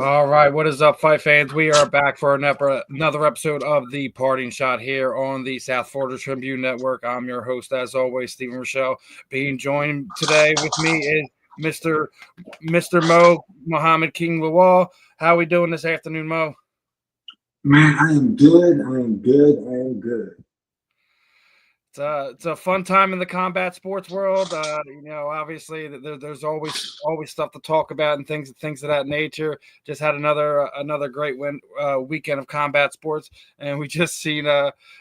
All right, what is up, fight fans? We are back for another episode of the Parting Shot here on the South Florida Tribune Network. I'm your host, as always, Stephen Rochelle. Being joined today with me is Mr. Mo Muhammad King Lawal. How are we doing this afternoon, Mo? Man, I am good. I am good. It's a fun time in the combat sports world. Obviously there's always stuff to talk about and things of that nature. Just had another great weekend of combat sports, and we just seen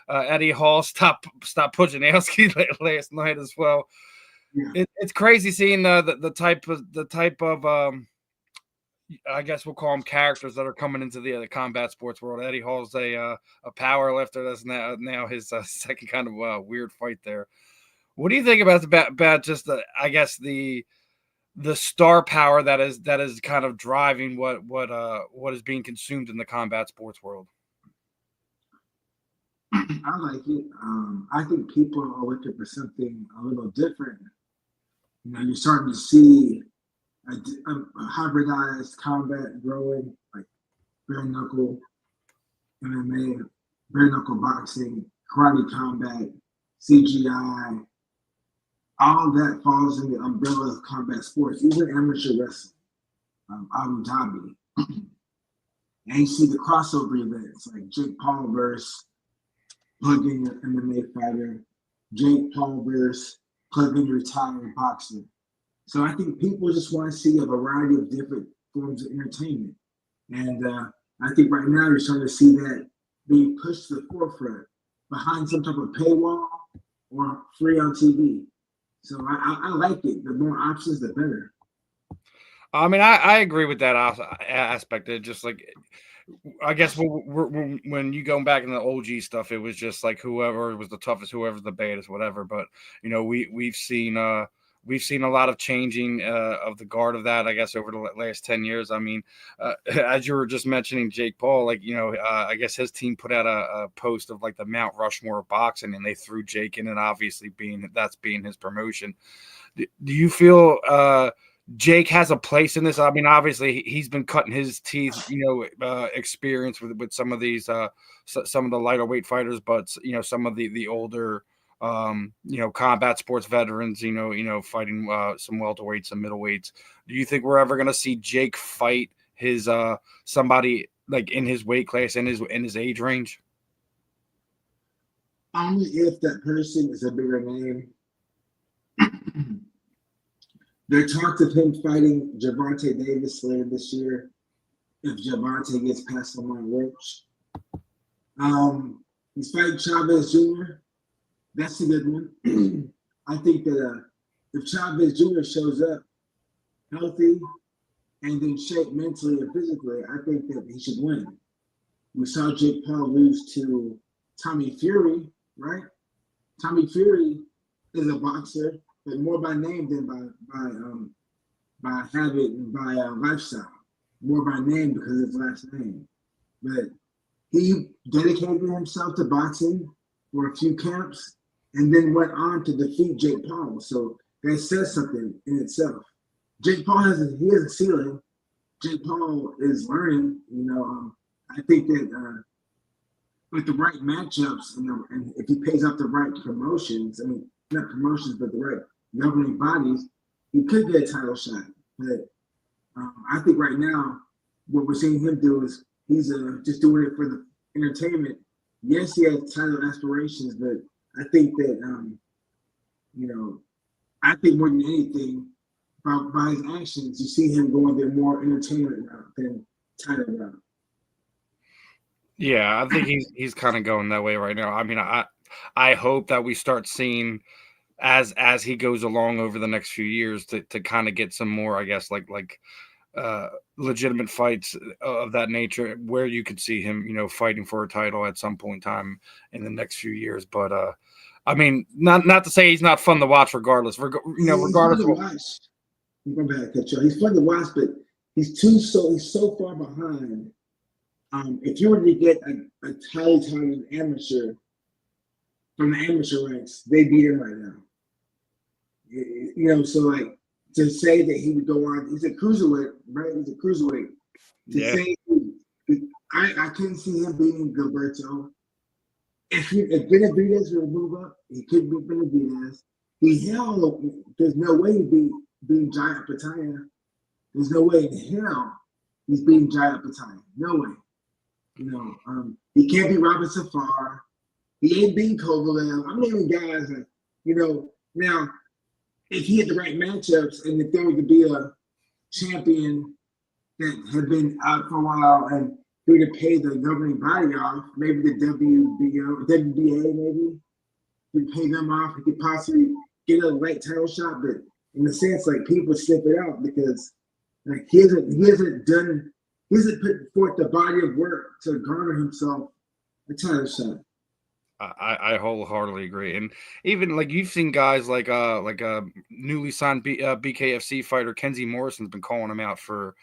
Eddie Hall stop Pujanowski last night as well. Yeah. It's crazy seeing the type of I guess we'll call them characters that are coming into the combat sports world. Eddie Hall's a power lifter. That's now his second kind of weird fight there. What do you think about just the star power that is kind of driving what is being consumed in the combat sports world? I like it. I think people are looking for something a little different. You know, you're starting to see a hybridized combat growing, like bare knuckle MMA, bare knuckle boxing, karate combat, CGI. All that falls in the umbrella of combat sports, even amateur wrestling, Abu Dhabi. And you see the crossover events like Jake Paul versus plug-in your MMA fighter, Jake Paul versus plug-in your retired boxer. So I think people just want to see a variety of different forms of entertainment. And I think right now you're starting to see that being pushed to the forefront behind some type of paywall or free on TV. So I like it. The more options, the better. I mean, I agree with that aspect. It just like, I guess when you go back in the OG stuff, it was just like whoever was the toughest, whoever's the baddest, whatever. But we've seen a lot of changing of the guard of that, I guess, over the last 10 years. I mean, as you were just mentioning Jake Paul, I guess his team put out a post of like the Mount Rushmore of boxing, and they threw Jake in, and obviously being his promotion. Do you feel Jake has a place in this? I mean, obviously he's been cutting his teeth, experience with some of these, some of the lighter weight fighters, but some of the older, combat sports veterans, fighting some welterweights, some middleweights. Do you think we're ever going to see Jake fight his somebody like in his weight class, in his age range? Only if that person is a bigger name. There are talks of him fighting Gervonta Davis later this year if Gervonta gets past Lamont Roach. He's fighting Chavez Jr. That's a good one. I think that if Chavez Jr. shows up healthy and in shape mentally and physically, I think that he should win. We saw Jake Paul lose to Tommy Fury, right? Tommy Fury is a boxer, but more by name than by habit and by lifestyle. More by name because of his last name. But he dedicated himself to boxing for a few camps and then went on to defeat Jake Paul. So that says something in itself. Jake Paul has a ceiling. Jake Paul is learning. I think that with the right matchups and if he pays off the right promotions, I mean, not promotions, but the right governing bodies, he could get a title shot. But I think right now, what we're seeing him do is he's just doing it for the entertainment. Yes, he has title aspirations, but I think that, I think more than anything, by his actions, you see him going there more entertainment route than title route. Yeah, I think he's kind of going that way right now. I mean, I hope that we start seeing as he goes along over the next few years to kind of get some more, I guess, like legitimate fights of that nature where you could see him, fighting for a title at some point in time in the next few years. But I mean, not to say he's not fun to watch, regardless. Regardless. He's fun to watch, but he's so far behind. If you were to get a talented amateur from the amateur ranks, they beat him right now. So like to say that he would go on, he's a cruiserweight, right? He's a cruiserweight. To Yeah. say, I couldn't see him beating Gilberto. If Benavidez would move up, he could beat Benavidez. There's no way he'd beating Giant Pataya. There's no way in hell he's beating Giant Pataya. No way. He can't beat Robert Safar. He ain't beating Kovalev. I'm naming guys that, now, if he had the right matchups and if there were to be a champion that had been out for a while and he would pay the governing body off, maybe the WBA, maybe he'd pay them off. He could possibly get a late title shot, but in a sense, like people slip it out because like he hasn't put forth the body of work to garner himself a title shot. I wholeheartedly agree, and even like you've seen guys like newly signed BKFC fighter Kenzie Morrison's been calling him out for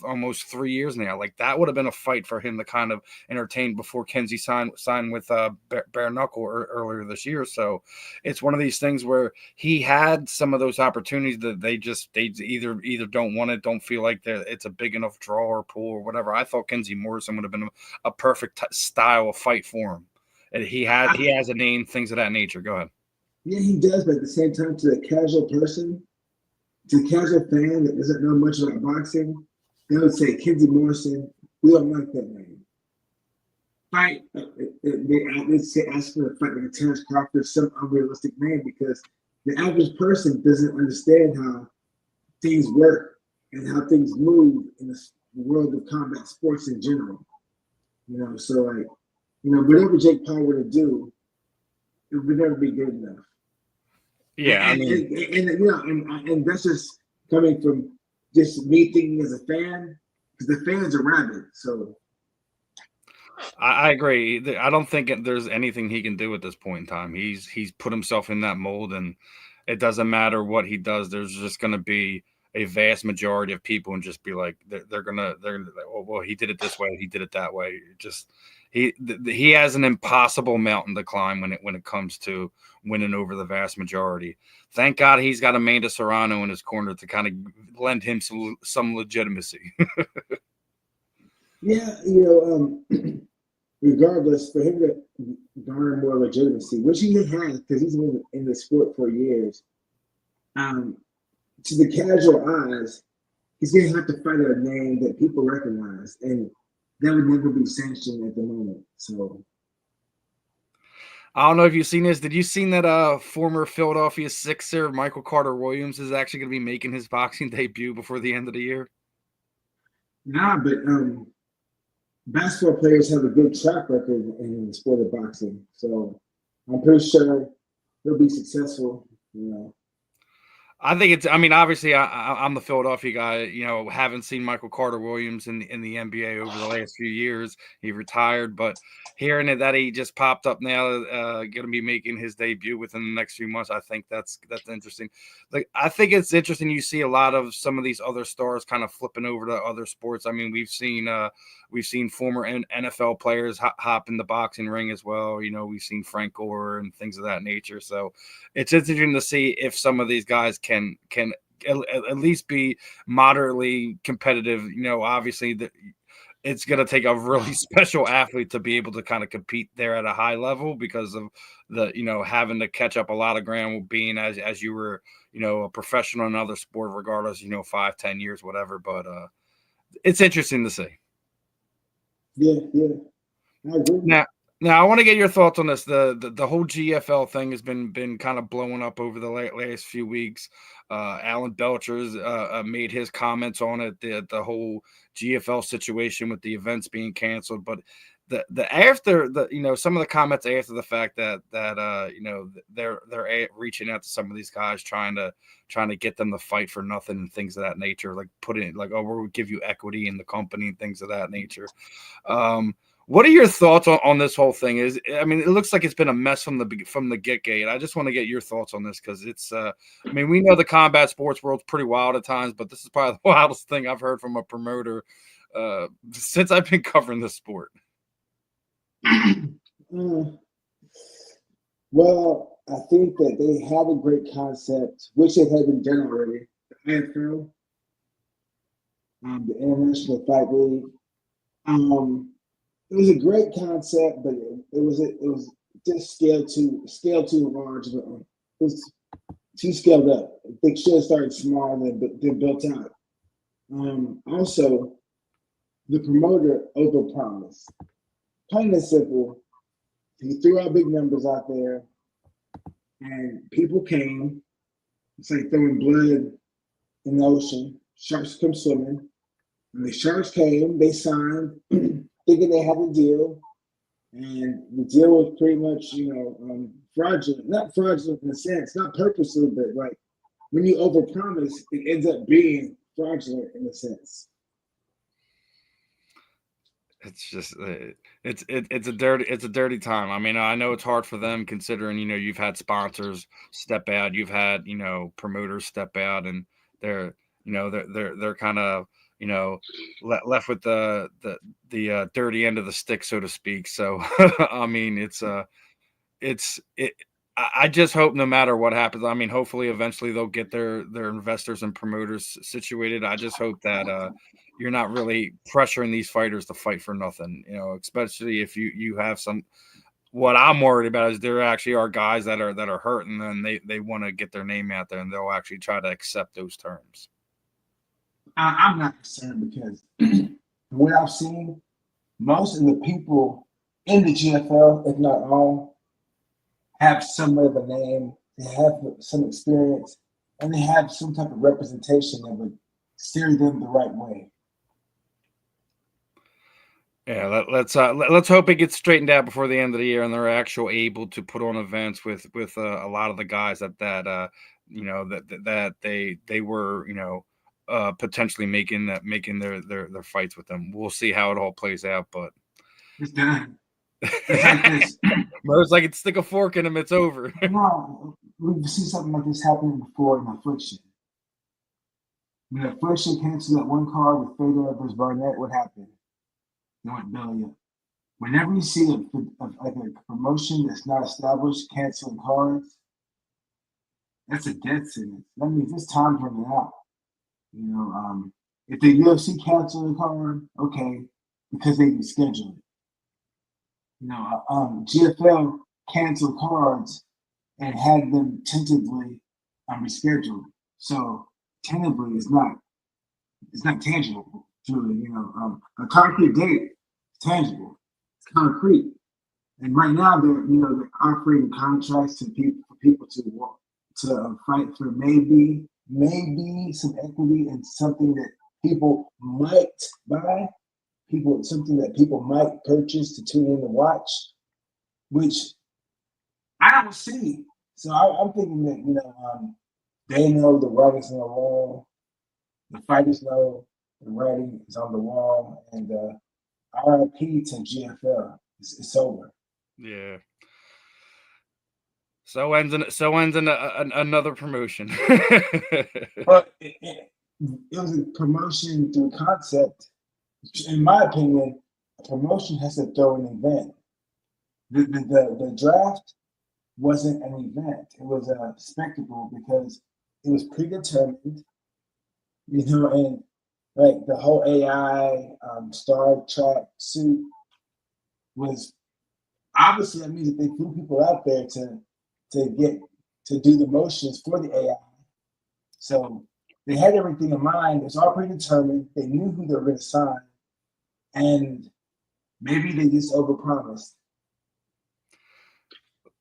almost 3 years now. Like that would have been a fight for him to kind of entertain before Kenzie signed with Bare Knuckle earlier this year. So it's one of these things where he had some of those opportunities that they either don't want it, don't feel like it's a big enough draw or pull or whatever. I thought Kenzie Morrison would have been a perfect style of fight for him. And he has a name, things of that nature. Go ahead. Yeah, he does, but at the same time, to the casual person, to the casual fan that doesn't know much about boxing, they would say Kenzie Morrison. We don't like that name. Fight. They say ask for a fight like a Terrence Crawford, some unrealistic name, because the average person doesn't understand how things work and how things move in the world of combat sports in general. So like. Whatever Jake Paul were to do, it would never be good enough. Yeah, and that's just coming from just me thinking as a fan, because the fans are rabid. So I agree. I don't think there's anything he can do at this point in time. He's put himself in that mold, and it doesn't matter what he does. There's just going to be a vast majority of people and just be like they're gonna well, he did it this way, he did it that way. He has an impossible mountain to climb when it comes to winning over the vast majority. Thank God he's got Amanda Serrano in his corner to kind of lend him some legitimacy. Yeah, regardless, for him to garner more legitimacy, which he has because he's been in the sport for years, to the casual eyes, he's going to have to fight a name that people recognize, and that would never be sanctioned at the moment. So I don't know if you've seen this. Did you seen that former Philadelphia Sixer Michael Carter Williams is actually going to be making his boxing debut before the end of the year? Nah, but basketball players have a good track record in the sport of boxing, so I'm pretty sure he'll be successful. I think it's. I mean, obviously, I'm the Philadelphia guy. Haven't seen Michael Carter Williams in the NBA over the last few years. He retired, but hearing that he just popped up now, going to be making his debut within the next few months, I think that's interesting. Like, I think it's interesting. You see a lot of some of these other stars kind of flipping over to other sports. I mean, we've seen former NFL players hop in the boxing ring as well. We've seen Frank Gore and things of that nature. So it's interesting to see if some of these guys can at least be moderately competitive. Obviously it's going to take a really special athlete to be able to kind of compete there at a high level because of the having to catch up a lot of ground, being as you were a professional in another sport, regardless 5-10 years, whatever. But it's interesting to see. Yeah, I agree. Now, I want to get your thoughts on this. The whole GFL thing has been kind of blowing up over the last few weeks. Alan Belcher's made his comments on it. The whole GFL situation with the events being canceled, but some of the comments after the fact that they're reaching out to some of these guys trying to get them to fight for nothing and things of that nature, like putting like, oh, we'll give you equity in the company and things of that nature. What are your thoughts on this whole thing? It looks like it's been a mess from the get-go. I just want to get your thoughts on this because it's. We know the combat sports world's pretty wild at times, but this is probably the wildest thing I've heard from a promoter since I've been covering this sport. Well, I think that they have a great concept, which it had been done already. The AFL. the International Fight League. It was a great concept, but it was just scaled too large. It was too scaled up. They should have started small and then built out. Also, the promoter overpromised. Plain and simple, he threw out big numbers out there, and people came. It's like throwing blood in the ocean. Sharks come swimming. When the sharks came, they signed, thinking they had a deal, and the deal was pretty much, fraudulent. Not fraudulent in a sense, not purposely, but like when you overpromise, it ends up being fraudulent in a sense. It's just it's a dirty time. I mean, I know it's hard for them considering you've had sponsors step out, you've had promoters step out, and they're kind of left with the dirty end of the stick, so to speak. So I mean, I just hope no matter what happens, I mean, hopefully eventually they'll get their investors and promoters situated. I just hope that you're not really pressuring these fighters to fight for nothing, especially if you have some. What I'm worried about is there actually are guys that are hurting, and they want to get their name out there, and they'll actually try to accept those terms. I'm not concerned because from what I've seen, most of the people in the GFL, if not all, have somewhat of a name, they have some experience, and they have some type of representation that would steer them the right way. Yeah, let's hope it gets straightened out before the end of the year, and they're actually able to put on events with a lot of the guys that they were potentially making their fights with them. We'll see how it all plays out, but it's done. It's like this. It's like it's stick a fork in them, it's over. No, we've seen something like this happening before in Affliction. When Affliction canceled that one card with Fedor versus Barnett, what happened? They went belly up. Whenever you see a promotion that's not established canceling cards, that's a death sentence. That means this time's running out. If the UFC cancel a card, okay, because they reschedule it. GFL canceled cards and had them tentatively rescheduled. So tentatively, it's not tangible. Truly, a concrete date is tangible. It's concrete. And right now, they're offering contracts to people to fight for maybe some equity in something that people might buy. Something that people might purchase to tune in to watch, which I don't see. So I'm thinking that they know the writing's on the wall, the fighters know the writing is on the wall, and RIP to GFL. It's over. Yeah. So ends another promotion. But it was a promotion through concept. In my opinion, a promotion has to throw an event. The draft wasn't an event. It was a spectacle because it was predetermined, and like the whole AI Star Trek suit was obviously, that means that they flew people out there to do the motions for the AI. So they had everything in mind. It's all predetermined. They knew who they were going to sign. And maybe they just overpromised.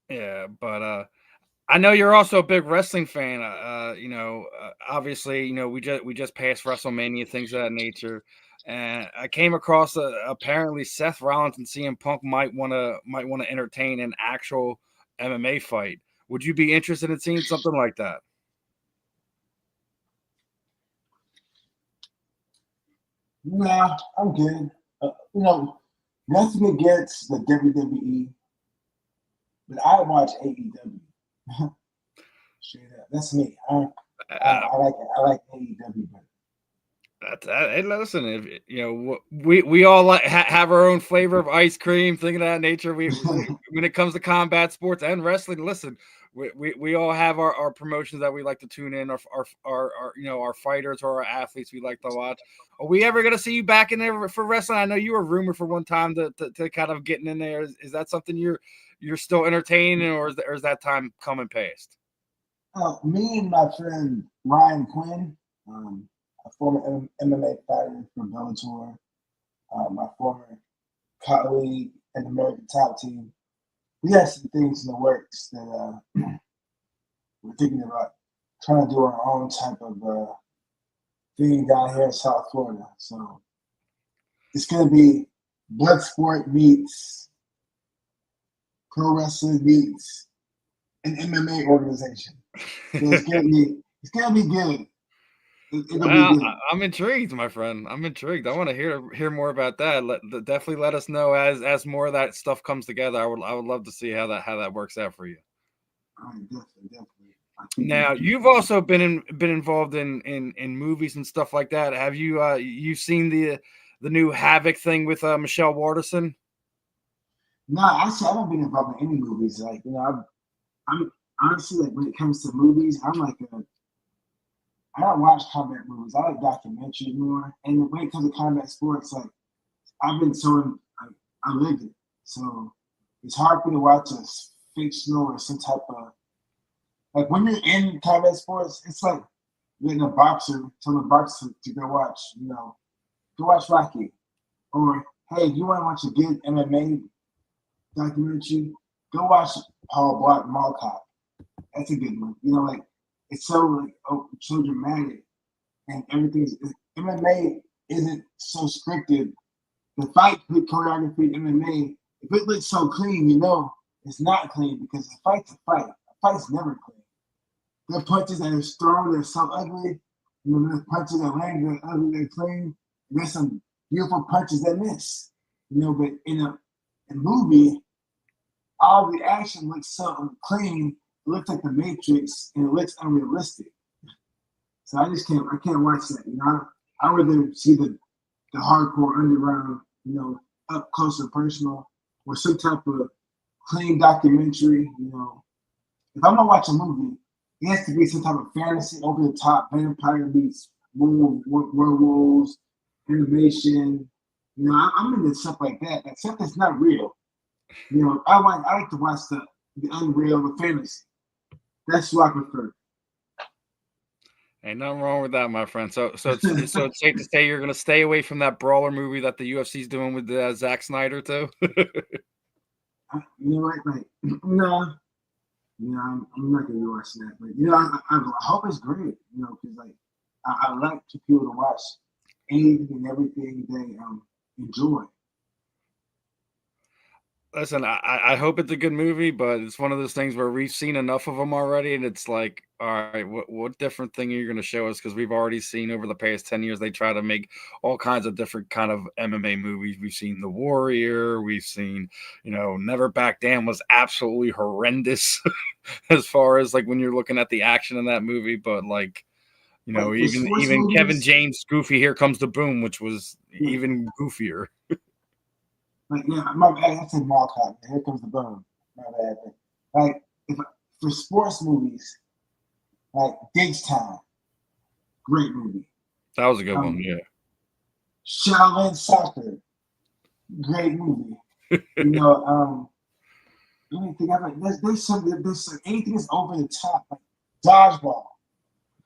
Yeah, but I know you're also a big wrestling fan. Obviously, we just passed WrestleMania, things of that nature, and I came across apparently Seth Rollins and CM Punk might want to entertain an actual MMA fight. Would you be interested in seeing something like that? Nah, I'm good. Nothing against the WWE, but I watch AEW. Straight up, that's me. I like AEW better. Hey, listen, we all have our own flavor of ice cream, thing of that nature. We when it comes to combat sports and wrestling, listen, we all have our promotions that we like to tune in, our our fighters or our athletes we like to watch. Are we ever gonna see you back in there for wrestling? I know you were rumored for one time to kind of getting in there. Is that something you're still entertaining, or is that time coming past? Me and my friend Ryan Quinn, a former MMA fighter from Bellator, my former colleague in the American Top Team, we have some things in the works that we're thinking about trying to do our own type of thing down here in South Florida. So it's going to be blood sport meets pro wrestling meets an MMA organization. So it's gonna be good. It'll be good. I'm intrigued, my friend. I'm intrigued. I want to hear more about that. Definitely let us know as more of that stuff comes together. I would love to see how that works out for you. All right, definitely. Now you've also been involved in movies and stuff like that. Have you seen the new Havoc thing with Michelle Waterson? No, actually, I haven't been involved in any movies. Like I'm honestly like when it comes to movies, I don't watch combat movies. I like documentaries more. And when it comes to combat sports, like I've been I lived it. So it's hard for me to watch a fictional or some type of like when you're in combat sports, it's like letting a boxer tell a boxer to go watch Rocky. Or hey, if you want to watch a good MMA documentary, go watch Paul Blart Mall Cop. That's a good one. Like it's so so dramatic and everything's MMA isn't so scripted. The fight choreography in MMA, if it looks so clean, it's not clean because a fight's a fight. A fight's never clean. There are punches that are thrown, they're so ugly. There's punches that land, they're ugly, they're clean. And there's some beautiful punches that miss. But in a movie, all the action looks so clean. It looks like the Matrix, and it looks unrealistic. So I can't watch that. I rather see the hardcore underground, up close and personal, or some type of clean documentary. If I'm gonna watch a movie, it has to be some type of fantasy, over the top, vampire meets werewolves, animation. I'm into stuff like that. Except it's not real. I like to watch the unreal, the fantasy. That's what I prefer. Ain't nothing wrong with that, my friend. So it's safe to say you're going to stay away from that brawler movie that the UFC's doing with Zack Snyder too. You know what? Like, no, I'm not going to watch that. But I hope it's great. Because like I like for people to watch anything and everything they enjoy. Listen, I hope it's a good movie, but it's one of those things where we've seen enough of them already, and it's like, all right, what different thing are you going to show us? Because we've already seen over the past 10 years, they try to make all kinds of different kind of MMA movies. We've seen The Warrior. We've seen, Never Back Down was absolutely horrendous as far as like when you're looking at the action in that movie. But like, even Kevin James' Goofy Here Comes the Boom, which was even goofier. Like, my bad. I said Mall Cop. Here Comes the Boom. My bad. Like, for sports movies, like Diggs Time, great movie. That was a good one, yeah. Shaolin Soccer, great movie. Let me think. There's anything that's over the top, like Dodgeball,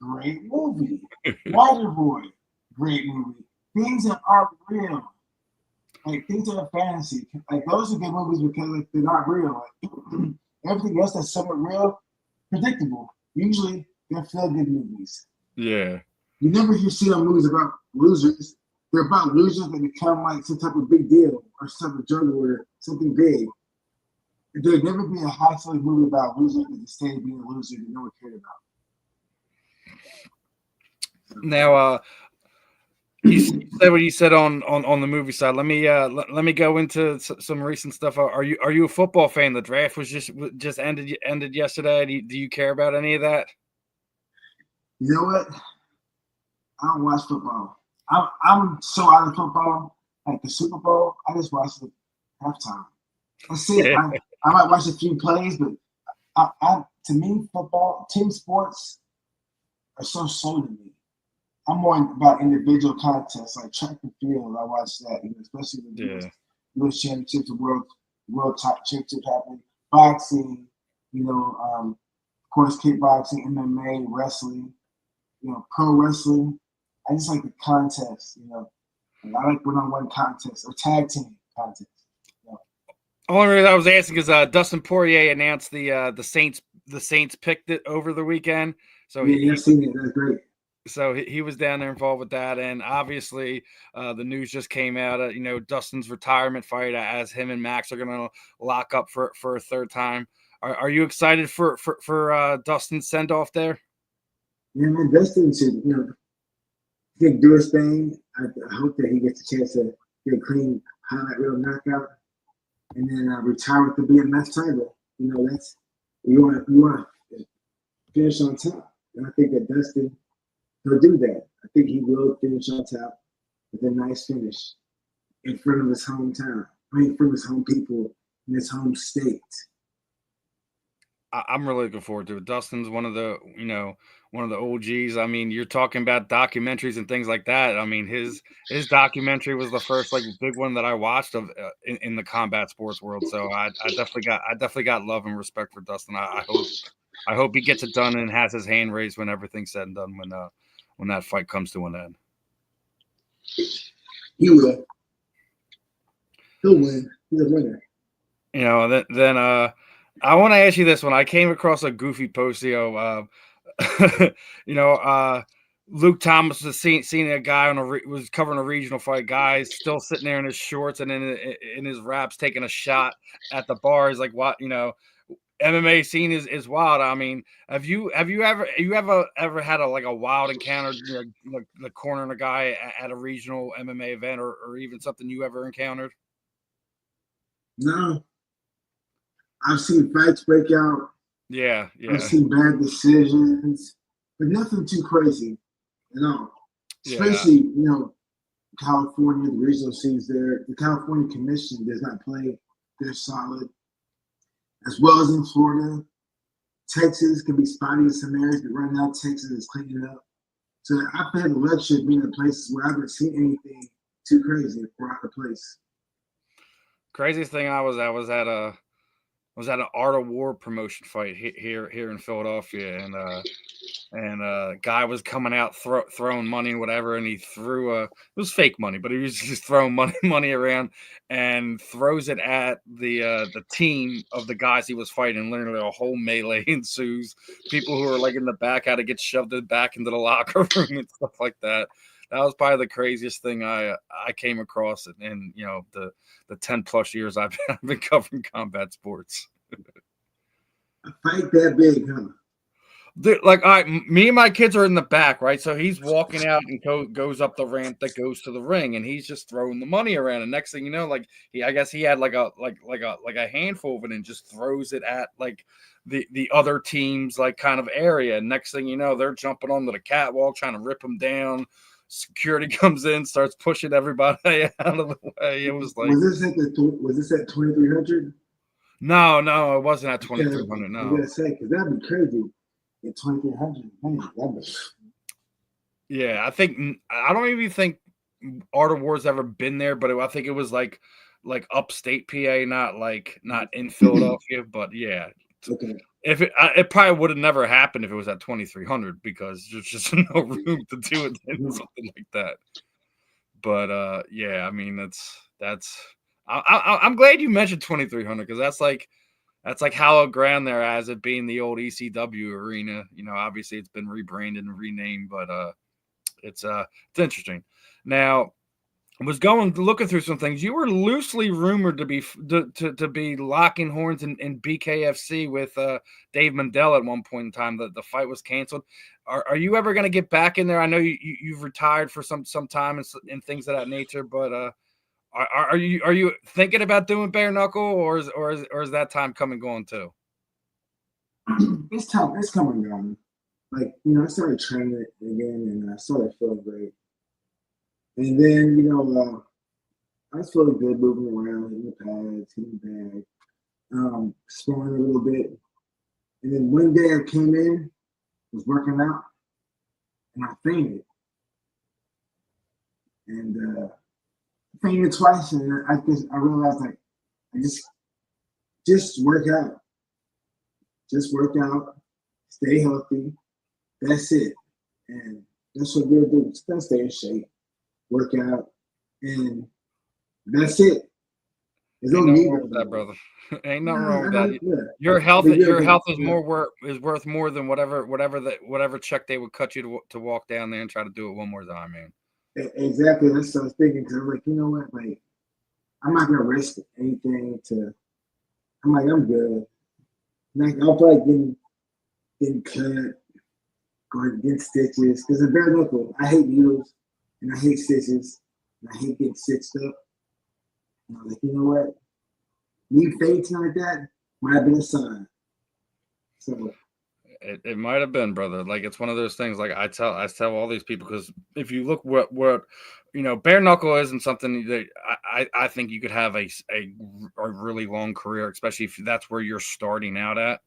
great movie. Waterboy, great movie. Things that aren't real. Like things that are fantasy, like those are good movies because like, they're not real. Like, everything else that's somewhat real, predictable. Usually they're feel-good movies. Yeah. You never see on movies about losers. They're about losers that become like some type of big deal or some type of joke or something big. There'd never be a high-selling movie about losers that just stay being a loser that no one cared about. Now, you said what you said on the movie side. Let me go into some recent stuff. Are you a football fan? The draft was just ended yesterday. Do you care about any of that? You know what? I don't watch football. I'm so out of football. Like the Super Bowl, I just watch the halftime. That's it. I might watch a few plays, but to me, football, team sports are so slow to me. I'm more about individual contests like track and field. I watch that, especially the U.S. championships, the world top championships happening. Boxing, of course, kickboxing, MMA, wrestling, pro wrestling. I just like the contest, I like one-on-one contests or tag team contests. Only reason I was asking is Dustin Poirier announced the Saints picked it over the weekend. So I've seen it. That's great. So he was down there involved with that, and obviously the news just came out. Dustin's retirement fight, as him and Max are going to lock up for a third time. Are you excited for Dustin's send off there? Yeah, man, Dustin should do his thing. I hope that he gets a chance to get a clean highlight reel knockout, and then retire with the BMF title. That's you want to finish on top, and I think that Dustin. He'll do that. I think he will finish on top with a nice finish in front of his hometown. In front of his home people in his home state. I'm really looking forward to it. Dustin's one of the OGs. I mean, you're talking about documentaries and things like that. I mean, his documentary was the first big one that I watched of in the combat sports world. So I definitely got love and respect for Dustin. I hope he gets it done and has his hand raised when everything's said and done when that fight comes to an end. He will. He'll win. He's a winner. Then I want to ask you this one. I came across a goofy post, Luke Thomas was seeing a guy was covering a regional fight. Guys still sitting there in his shorts and in his wraps, taking a shot at the bar. He's like, what, MMA scene is wild. I mean, have you ever had a wild encounter, like cornering a guy at a regional MMA event or even something you ever encountered? No. I've seen fights break out. Yeah. I've seen bad decisions, but nothing too crazy at all. Especially, California, the regional scenes there. The California Commission does not play. They're solid. As well as in Florida. Texas can be spotty in some areas, but right now Texas is cleaning up. So I've had the luxury of being in places where I haven't seen anything too crazy or out of place. Craziest thing I was at an Art of War promotion fight here in Philadelphia, and a guy was coming out throwing money and whatever, and he threw it was fake money, but he was just throwing money around and throws it at the team of the guys he was fighting. Literally a whole melee ensues. People who were in the back had to get shoved back into the locker room and stuff like that. That was probably the craziest thing I came across in the 10 plus years I've been covering combat sports. A fight that big, huh? Dude, all right, me and my kids are in the back, right? So he's walking out and goes up the ramp that goes to the ring, and he's just throwing the money around. And next thing you know, I guess he had a handful of it and just throws it at the other team's kind of area. And next thing you know, they're jumping onto the catwalk trying to rip him down. Security comes in, starts pushing everybody out of the way. It was like, was this at 2300? No, it wasn't at 2300. No, I was gonna say because that'd be crazy. At 2300, man, yeah, I don't even think Art of War's ever been there, but I think it was like upstate PA, not in Philadelphia, but yeah. Okay. If it probably would have never happened if it was at 2300 because there's just no room to do it in something like that. But yeah, I mean that's I'm glad you mentioned 2300 because that's like hallowed ground there as it being the old ECW arena. Obviously it's been rebranded and renamed, but it's interesting. Now, I was looking through some things. You were loosely rumored to be locking horns in BKFC with Dave Mundell at one point in time. The fight was canceled. Are you ever going to get back in there? I know you've retired for some time and things of that nature, but are you thinking about doing bare knuckle or is that time come and going too? It's time. It's coming and going. I started training again and I started feeling great. And then, I was feeling good moving around, hitting the pads, hitting the bag, sparring a little bit. And then one day I came in, was working out, and I fainted. And fainted twice, and I realized like I just work out. Just work out, stay healthy. That's it. And that's what we'll do. Just stay in shape, work out, and that's it. There's no need wrong with that, brother. Ain't nothing wrong with I that. yeah. Your health is Yeah. worth more than whatever check they would cut you to walk down there and try to do it one more time, man. Exactly. That's what I was thinking. Cause I'm like, you know what? Like, I'm not gonna risk anything to. I'm like, I'm good. Like, I'll probably getting cut, going getting stitches. Cause it's bare knuckle. I hate needles and I hate stitches. And I hate getting stitched up. And I was like, you know what? Me fainting like that might have been a sign. So it might have been, brother. Like, it's one of those things. Like I tell all these people, because if you look what bare knuckle isn't something that I think you could have a really long career, especially if that's where you're starting out at.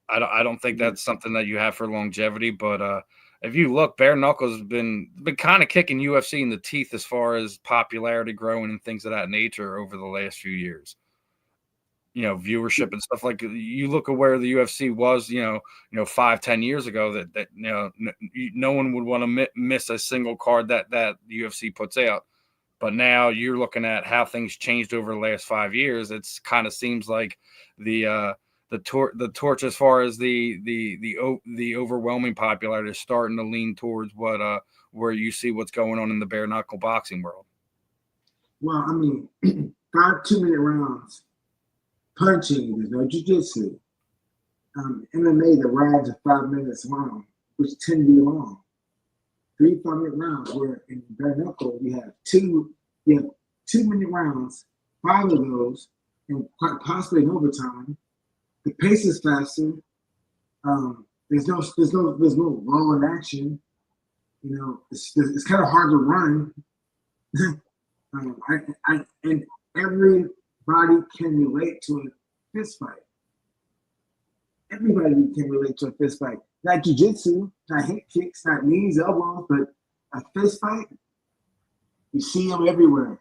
I don't think that's something that you have for longevity, but if you look, bare knuckles has been kind of kicking UFC in the teeth as far as popularity growing and things of that nature over the last few years. Viewership and stuff. Like, you look at where the UFC was, 5-10 years ago, that no one would want to miss a single card that the UFC puts out. But now you're looking at how things changed over the last 5 years. It's kind of seems like the torch as far as the overwhelming popularity is starting to lean towards where you see what's going on in the bare knuckle boxing world. Well, I mean, 5 2-minute rounds. Punching, there's no jiu-jitsu. MMA, the rounds are 5 minutes long, which tend to be long. 3 5-minute rounds, where in bare knuckle you have 2-minute rounds, 5 of those, and quite possibly in overtime. The pace is faster. There's no roll in action. It's kind of hard to run. And everybody can relate to a fist fight. Everybody can relate to a fist fight. Not jiu-jitsu, not hip kicks, not knees, elbows, but a fist fight, you see them everywhere.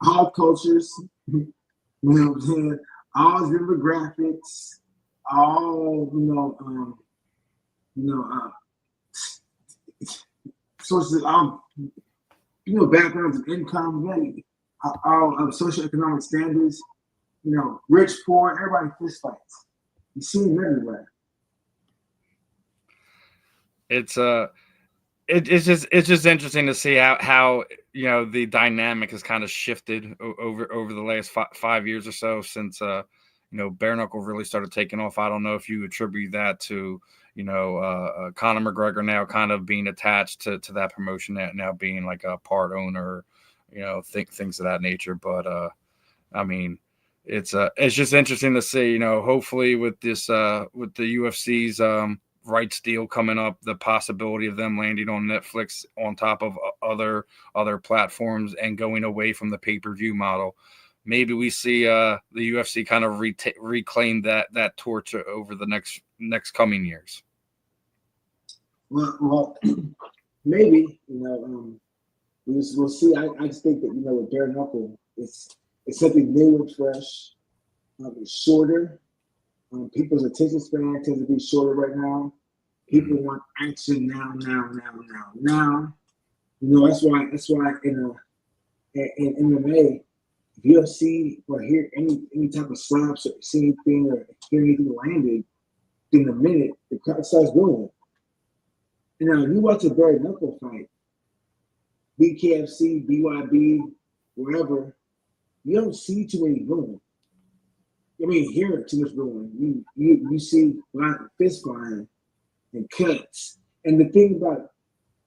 All cultures, all demographics, all sources of backgrounds of income, all socioeconomic standards, rich, poor, everybody fist fights. You see them everywhere. It's just interesting to see how the dynamic has kind of shifted over the last 5 years or so since bare knuckle really started taking off. I don't know if you attribute that to Conor McGregor now kind of being attached to that promotion, now being like a part owner, things of that nature. But I mean, it's just interesting to see. Hopefully with this with the UFC's rights deal coming up, the possibility of them landing on Netflix on top of other platforms and going away from the pay-per-view model. Maybe we see the UFC kind of reclaim that torch over the next coming years. Well, maybe we'll see. I just think that with bare knuckle, it's something new and fresh. It's shorter. People's attention span tends to be shorter right now. People want action now. That's why in MMA, if you see or hear any type of slaps or see anything or hear anything landed in a minute, the crowd starts going. Now, you watch a bare knuckle fight, BKFC, BYB, wherever, you don't see too many going. I mean, hear too much going. You see a lot of fist flying and cuts. And the thing about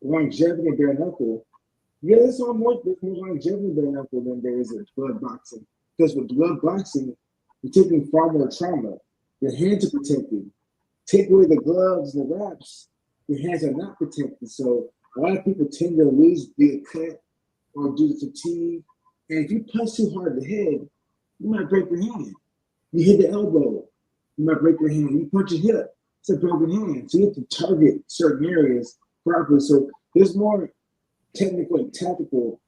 longevity in bare knuckle, there's more longevity in bare knuckle than there is in blood boxing. Because with blood boxing, you're taking far more trauma. Your hands are protected. Take away the gloves and the wraps, your hands are not protected. So a lot of people tend to lose via cut or due to fatigue. And if you punch too hard in the head, you might break your hand. You hit the elbow. You might break your hand. You punch your hip. It's a broken hand. So you have to target certain areas properly. So there's more technical and tactical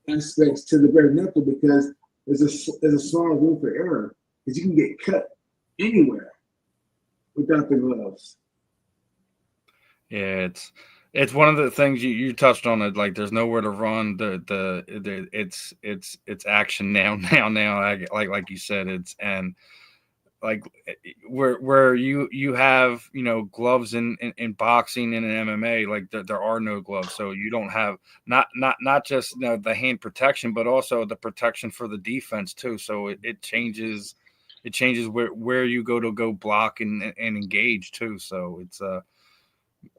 aspects to the bare knuckle because there's a small room for error because you can get cut anywhere without the gloves. Yeah, it's one of the things you touched on it. Like, there's nowhere to run. It's action now. Like you said, and like where you have gloves in boxing and in MMA, like there are no gloves, so you don't have not just the hand protection, but also the protection for the defense too. So it changes where you go block and engage too. So it's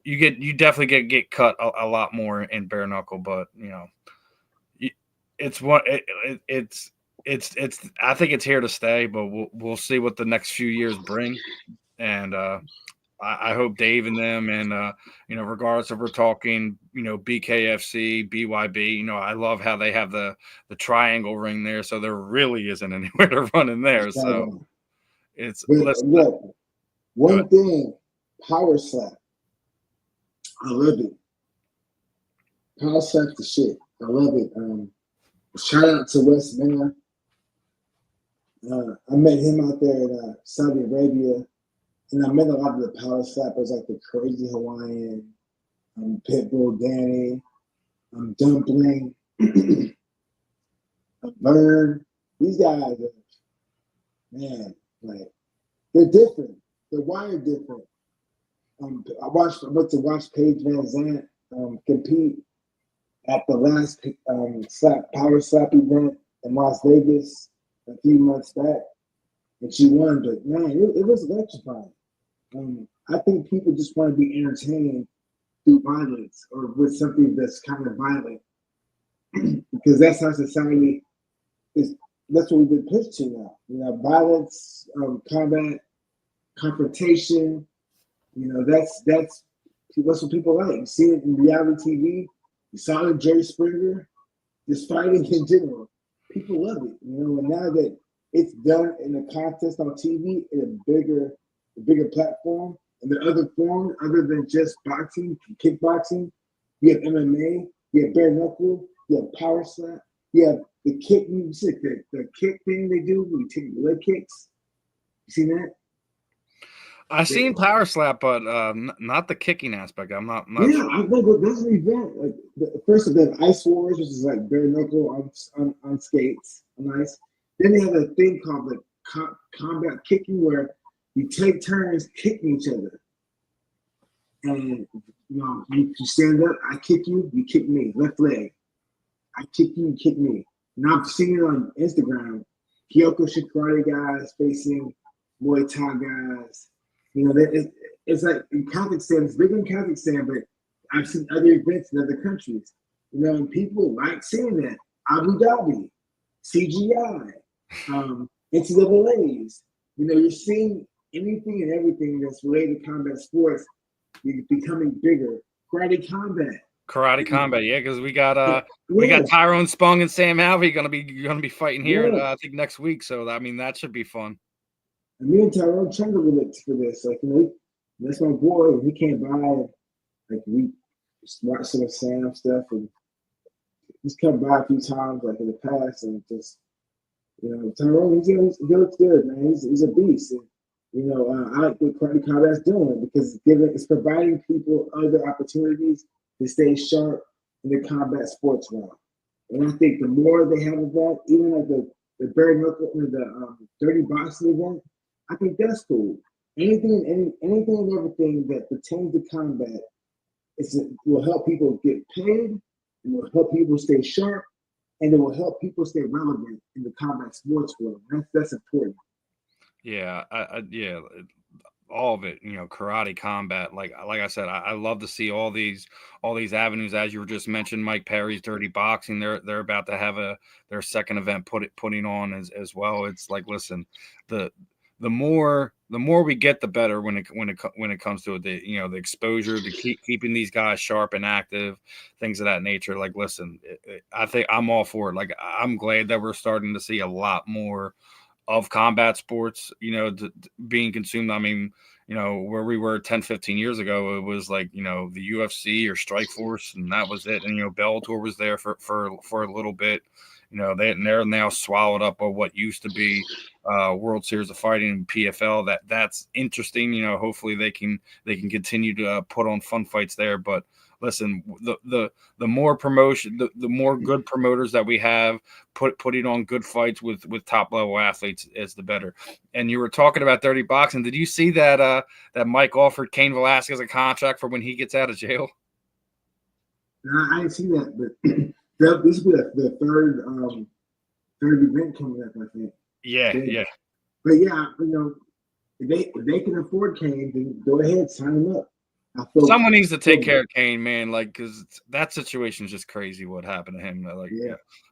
you definitely get cut a lot more in bare knuckle, but it's what it's I think it's here to stay, but we'll see what the next few years bring. And I hope Dave and them, and regardless if we're talking BKFC, BYB, I love how they have the triangle ring there, so there really isn't anywhere to run in there. So it's look, one thing, power slap. I love it. Power slap the shit. I love it. Shout out to Wes Miller. I met him out there in Saudi Arabia, and I met a lot of the power slappers, like the Crazy Hawaiian, Pitbull Danny, Dumpling, Vern. These guys are, man, like, they're different. They're wired different. I went to watch Paige Van Zandt compete at the last power slap event in Las Vegas a few months back, and she won. But man, it was electrifying. I think people just want to be entertained through violence or with something that's kind of violent, because that's how society is. That's what we've been pushed to now. Violence, combat, confrontation. That's what people like. You see it in reality TV. You saw it in Jerry Springer. Just fighting in general. People love it. And now that it's done in a contest on TV in a bigger platform, and there are other forms other than just boxing, kickboxing. You have MMA, you have bare knuckle, you have power slap, you have the kick music, the kick thing they do when you take the leg kicks. You see that? I've seen power slap, but not the kicking aspect. I'm not yeah, sure. I know that's an event. Like the first event, Ice Wars, which is like bare knuckle on skates on ice. Then they have a thing called the combat kicking, where you take turns kicking each other. And you stand up, I kick you kick me, left leg. I kick you kick me. And I've seen it on Instagram. Kyokushin karate guys facing Muay Thai guys. It's like in Kazakhstan, it's big in Kazakhstan, but I've seen other events in other countries. And people like seeing that. Abu Dhabi, CGI, NCAAs. You're seeing anything and everything that's related to combat sports becoming bigger. Karate combat, yeah, because we got Tyrone Spong and Sam Alvey gonna be fighting here, I think next week. So that should be fun. And me and Tyrone trying to relate for this, that's my boy. He came by, we just watched some of Sam stuff, and he's come by a few times, in the past, and just Tyrone, he looks good, man. He's a beast. And, I like what Karate Combat's doing, because it's providing people other opportunities to stay sharp in the combat sports realm. And I think the more they have of that, even like the bare knuckle, the dirty boxing event, I think that's cool. Anything and everything that pertains to combat will help people get paid, it will help people stay sharp, and it will help people stay relevant in the combat sports world. That's important. Yeah, yeah, all of it. Karate combat. Like I said, I love to see all these avenues. As you were just mentioned, Mike Perry's Dirty Boxing. They're about to have their second event putting on as well. It's like, listen, the more we get, the better when it comes to the exposure to keeping these guys sharp and active, things of that nature. Like, listen, I think I'm all for it. Like, I'm glad that we're starting to see a lot more combat sports, being consumed. I mean, where we were 10, 15 years ago, it was like, the UFC or Strikeforce, and that was it. And, Bellator was there for a little bit. They're now swallowed up by what used to be World Series of Fighting, PFL. That's interesting. Hopefully they can continue to put on fun fights there. But listen, the more promotion, the more good promoters that we have putting on good fights with top level athletes is the better. And you were talking about dirty boxing. Did you see that Mike offered Cain Velasquez a contract for when he gets out of jail? No, I didn't see that, but this will be the third event coming up, I think. Yeah. But yeah, if they can afford Cain, then go ahead, sign him up. Someone needs to take care of Cain, man. Like, because that situation is just crazy. What happened to him? Like,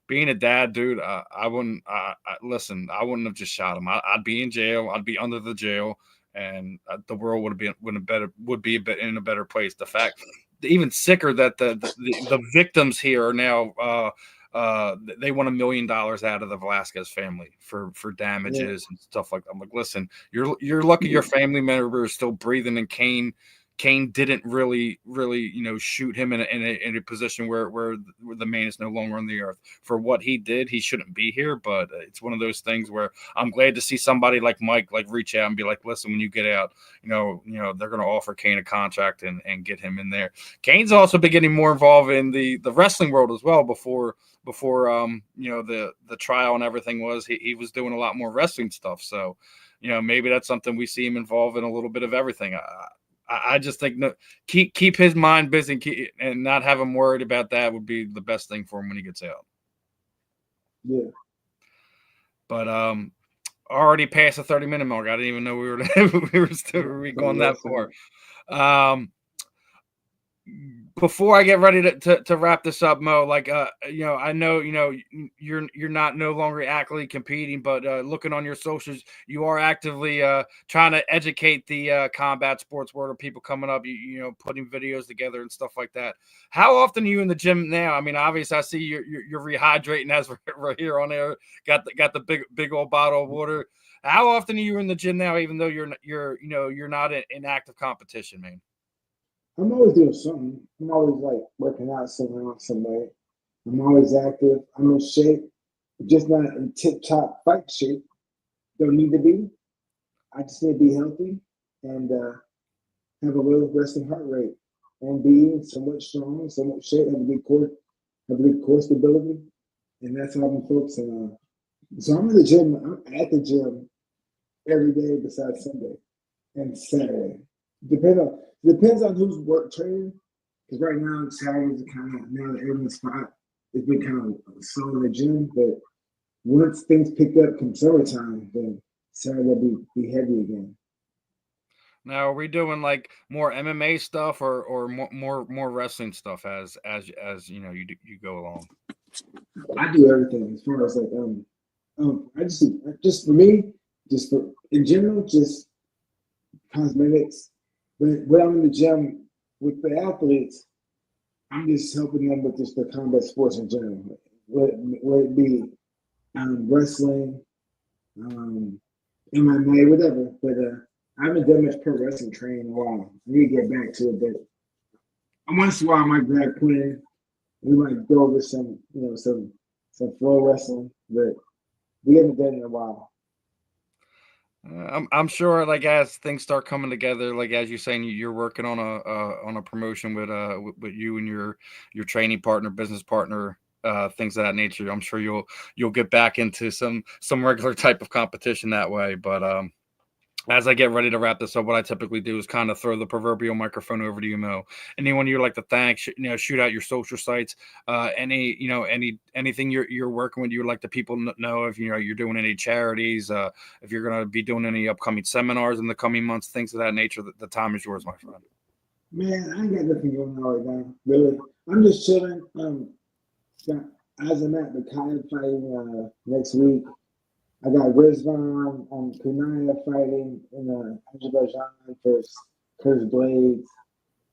being a dad, dude. I wouldn't. Listen, I wouldn't have just shot him. I'd be in jail. I'd be under the jail, and the world would be in a better place. The fact, even sicker, that the victims here are now. They want $1 million out of the Velasquez family for damages and stuff like that. I'm like, listen, you're lucky your family member is still breathing, and Cain didn't really, shoot him in a position where the man is no longer on the earth. For what he did, he shouldn't be here. But it's one of those things where I'm glad to see somebody like Mike reach out and be like, listen, when you get out, they're going to offer Cain a contract and get him in there. Cain's also been getting more involved in the wrestling world as well. Before the trial and everything he was doing a lot more wrestling stuff. So, maybe that's something we see him involved in, a little bit of everything. I just think keep his mind busy and not have him worried about that would be the best thing for him when he gets out. Yeah. But already past the 30-minute mark. I didn't even know we were still going that far. Before I get ready to wrap this up, Mo, I know, you're not no longer actively competing, but looking on your socials, you are actively trying to educate the combat sports world of people coming up, putting videos together and stuff like that. How often are you in the gym now? I mean, obviously I see you're rehydrating as we're here on air, got the big old bottle of water. How often are you in the gym now, even though you're not in active competition, man? I'm always doing something. I'm always working out somehow, some way. I'm always active. I'm in shape, just not in tip-top fight shape. Don't need to be. I just need to be healthy and have a low resting heart rate and be somewhat strong, somewhat shape, have a good core stability, and that's how I'm focusing on. So I'm in the gym. I'm at the gym every day besides Sunday and Saturday. Depends on who's training. Because right now, Saturdays are kind of, now that everyone's spot, it's been kind of slow in the gym. But once things pick up come summertime, then Saturday will be heavy again. Now, are we doing more MMA stuff or more wrestling stuff as you go along? I do everything as far as I just for me, just for in general, just cosmetics. But when I'm in the gym with the athletes, I'm just helping them with just the combat sports in general. Whether it be wrestling, MMA, whatever. But I haven't done much pro wrestling training in a while. I need to get back to it. But once in a while, I might grab Quinn. We might go over some flow wrestling. But we haven't done it in a while. I'm sure, as things start coming together, as you're saying, you're working on a promotion with you and your training partner, business partner, things of that nature. I'm sure you'll get back into some regular type of competition that way. But as I get ready to wrap this up, what I typically do is kind of throw the proverbial microphone over to you, Mo. Anyone you'd like to thank, shoot out your social sites, anything you're working with, you would like the people know if you're doing any charities, if you're going to be doing any upcoming seminars in the coming months, things of that nature. The time is yours, my friend. Man, I ain't got nothing going on right now. Really, I'm just chilling. As I'm at the Kai fighting next week. I got Rizvan and Kunaya fighting in Azerbaijan versus Curtis Blades.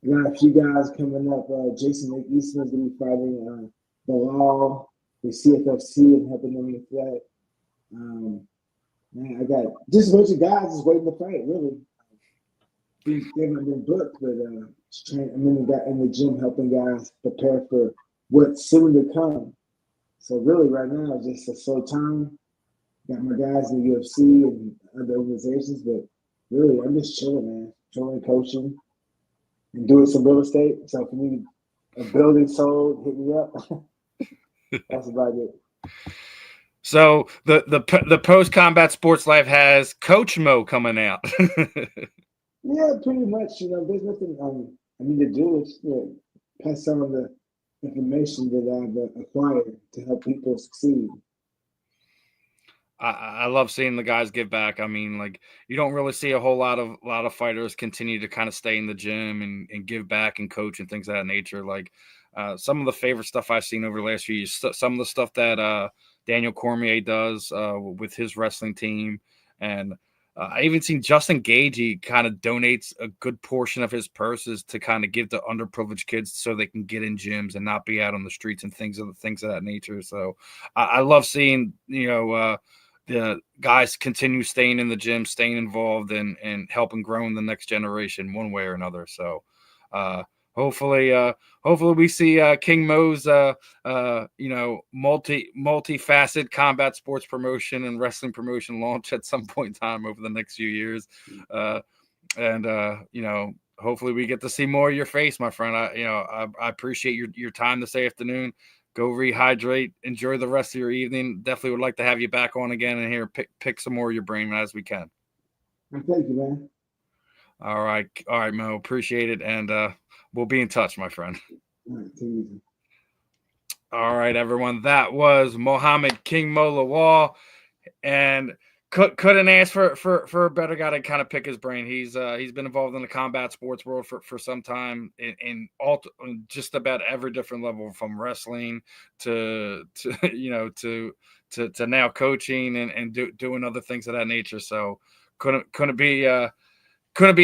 I got a few guys coming up. Jason Eastman's going to be fighting Lawal, the CFFC, and helping them with that. Man, I got just a bunch of guys just waiting to fight. Really, they haven't been booked, but I'm in the gym helping guys prepare for what's soon to come. So really, right now, it's just a slow time. Got my guys in the UFC and other organizations, but really, I'm just chilling, man. Chilling, coaching, and doing some real estate. So for me, a building sold, hit me up. That's about it. So the post combat sports life has Coach Mo coming out. Yeah, pretty much. There's nothing I need to do. It's pass on the information that I've acquired to help people succeed. I love seeing the guys give back. I mean, like you don't really see a whole lot of fighters continue to kind of stay in the gym and give back and coach and things of that nature. Like some of the favorite stuff I've seen over the last few years, some of the stuff that Daniel Cormier does with his wrestling team, and I even seen Justin Gage. He kind of donates a good portion of his purses to kind of give to underprivileged kids so they can get in gyms and not be out on the streets and things of that nature. So I love seeing the guys continue staying in the gym, staying involved, and helping growing the next generation one way or another. So hopefully we see King Mo's multifaceted combat sports promotion and wrestling promotion launch at some point in time over the next few years. Hopefully we get to see more of your face, my friend. I appreciate your time this afternoon. Go rehydrate. Enjoy the rest of your evening. Definitely would like to have you back on again and here pick some more of your brain as we can. Thank you, man. All right, Mo. Appreciate it, and we'll be in touch, my friend. All right, take it easy. All right, everyone. That was Muhammed King Mo Lawal, and couldn't ask for a better guy to kind of pick his brain. He's been involved in the combat sports world for some time in just about every different level, from wrestling to now coaching and doing other things of that nature. So couldn't be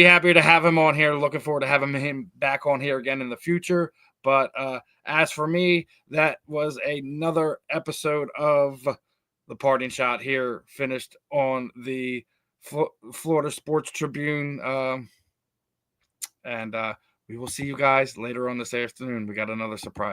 happier to have him on here. Looking forward to having him back on here again in the future. But as for me, that was another episode of The Parting Shot here, finished on the Florida Sports Tribune. And we will see you guys later on this afternoon. We got another surprise.